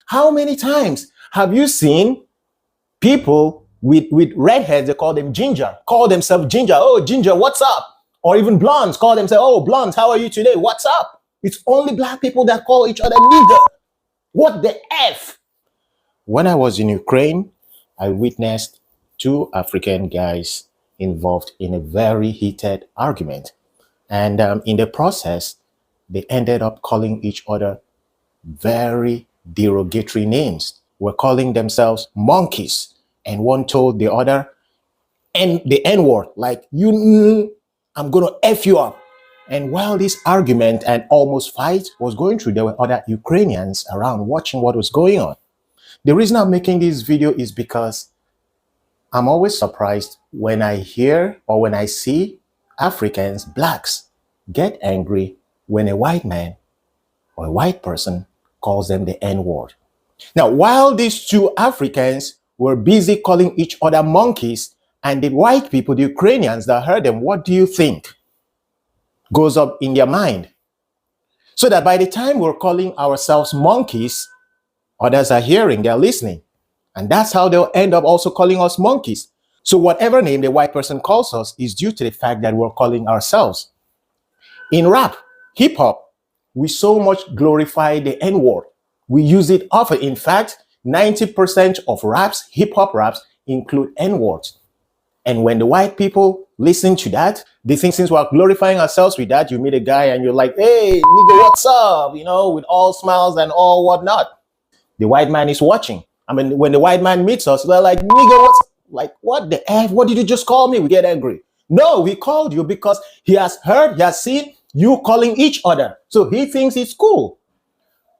How many times have you seen people with redheads, they call them ginger, call themselves ginger? Oh, ginger, what's up? Or even blondes call themselves, oh, blondes, how are you today? What's up? It's only black people that call each other nigger. What the F? When I was in Ukraine, I witnessed two African guys involved in a very heated argument. And in the process, they ended up calling each other very derogatory names. Were calling themselves monkeys. And one told the other, and the N word, like, I'm going to F you up. And while this argument and almost fight was going through, there were other Ukrainians around watching what was going on. The reason I'm making this video is because I'm always surprised when I hear or when I see Africans, blacks, get angry when a white man or a white person calls them the N-word. Now, while these two Africans were busy calling each other monkeys, and the white people, the Ukrainians that heard them, what do you think goes up in their mind? So that by the time we're calling ourselves monkeys, others are hearing, they're listening. And that's how they'll end up also calling us monkeys. So whatever name the white person calls us is due to the fact that we're calling ourselves. In rap, hip hop, we so much glorify the N-word. We use it often. In fact, 90% of raps, hip hop raps, include N-words. And when the white people listen to that, they think since we're glorifying ourselves with that, you meet a guy and you're like, hey, nigga, what's up? You know, with all smiles and all whatnot. The white man is watching. I mean, when the white man meets us, they're like, nigga, what's, like, what the F? What did you just call me? We get angry. No, we called you because he has heard, he has seen you calling each other. So he thinks it's cool.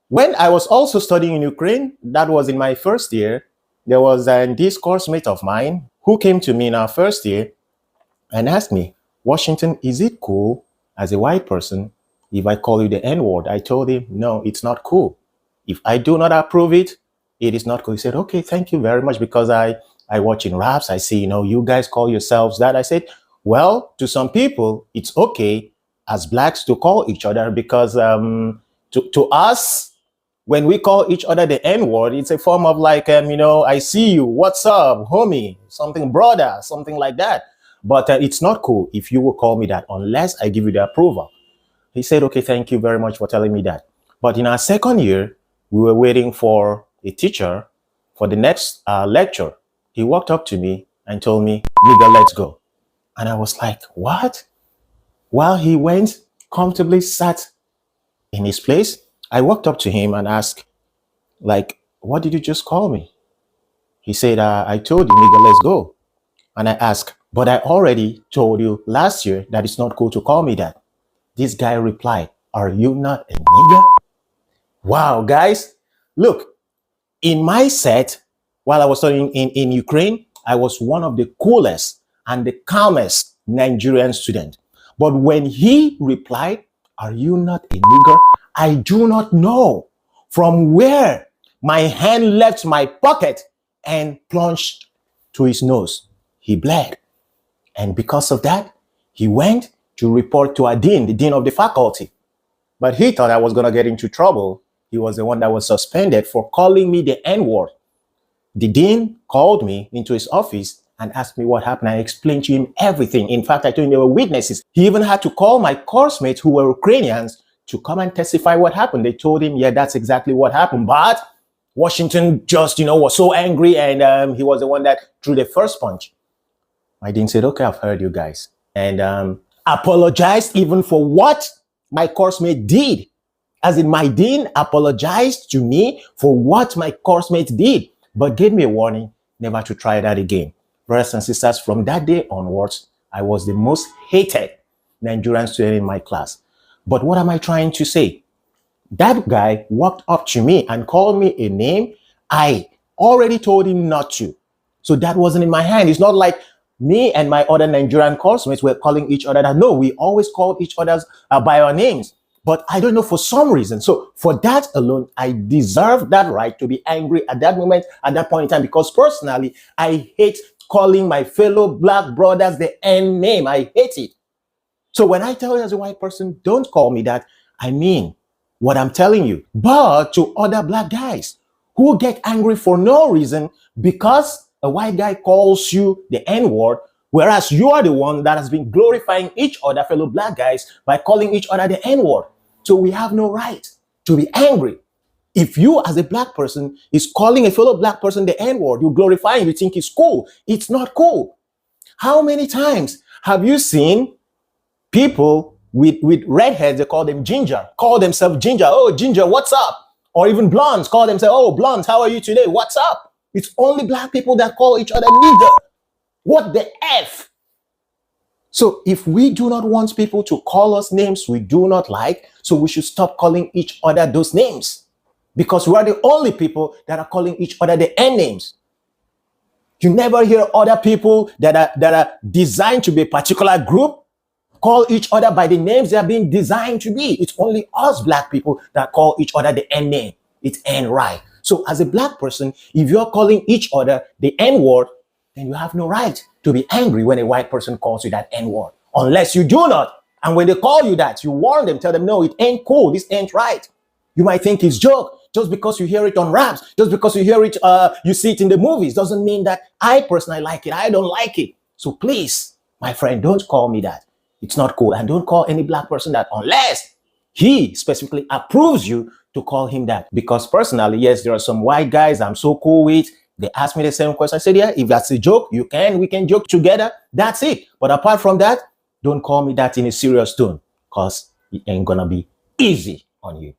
When I was also studying in Ukraine, that was in my first year, there was this course mate of mine who came to me in our first year and asked me, Washington, is it cool as a white person if I call you the N-word? I told him, no, it's not cool. If I do not approve it, it is not cool. He said, okay, thank you very much, because I watch in raps, I see, you guys call yourselves that. I said, well, to some people, it's okay as blacks to call each other, because to us, when we call each other the N-word, it's a form of like, I see you, what's up, homie, something brother, something like that. But it's not cool if you will call me that unless I give you the approval. He said, okay, thank you very much for telling me that. But in our second year, we were waiting for a teacher for the next lecture. He walked up to me and told me, nigga, let's go. And I was like, what? While he went, comfortably sat in his place, I walked up to him and asked, like, what did you just call me? He said, I told you, nigga, let's go. And I asked, but I already told you last year that it's not cool to call me that. This guy replied, are you not a nigga? Wow, guys, look, in my set, while I was studying in Ukraine, I was one of the coolest and the calmest Nigerian student. But when he replied, are you not a nigger? I do not know from where my hand left my pocket and plunged to his nose. He bled. And because of that, he went to report to our dean, the dean of the faculty. But he thought I was going to get into trouble. He was the one that was suspended for calling me the N-word. The dean called me into his office and asked me what happened. I explained to him everything. In fact, I told him there were witnesses. He even had to call my course mates who were Ukrainians to come and testify what happened. They told him, yeah, that's exactly what happened. But Washington just, was so angry, and he was the one that threw the first punch. My dean said, okay, I've heard you guys. And apologized even for what my course mate did. As in, my dean apologized to me for what my course mate did, but gave me a warning never to try that again. Brothers and sisters, from that day onwards, I was the most hated Nigerian student in my class. But what am I trying to say? That guy walked up to me and called me a name I already told him not to. So that wasn't in my hand. It's not like me and my other Nigerian classmates were calling each other that. No, we always called each other by our names. But I don't know, for some reason. So for that alone, I deserve that right to be angry at that moment, at that point in time, because personally, I hate calling my fellow black brothers the N name. I hate it. So when I tell you as a white person, don't call me that, I mean what I'm telling you. But to other black guys who get angry for no reason because a white guy calls you the N-word, whereas you are the one that has been glorifying each other, fellow black guys, by calling each other the N-word. So we have no right to be angry. If you as a black person is calling a fellow black person the N-word, you glorify him, you think it's cool. It's not cool. How many times have you seen people with redheads, they call them ginger, call themselves ginger? Oh, ginger, what's up? Or even blondes, call themselves, oh, blondes, how are you today? What's up? It's only black people that call each other nigger. What the F? So if we do not want people to call us names we do not like, so we should stop calling each other those names. Because we are the only people that are calling each other the N names. You never hear other people that are designed to be a particular group call each other by the names they are being designed to be. It's only us black people that call each other the N name. It's N right. So as a black person, if you're calling each other the N word, then you have no right to be angry when a white person calls you that N word. Unless you do not. And when they call you that, you warn them, tell them, no, it ain't cool. This ain't right. You might think it's joke. Just because you hear it on raps, just because you hear it, you see it in the movies, doesn't mean that I personally like it. I don't like it. So please, my friend, don't call me that. It's not cool. And don't call any black person that unless he specifically approves you to call him that. Because personally, yes, there are some white guys I'm so cool with. They asked me the same question. I said, yeah, if that's a joke, we can joke together. That's it. But apart from that, don't call me that in a serious tone because it ain't gonna be easy on you.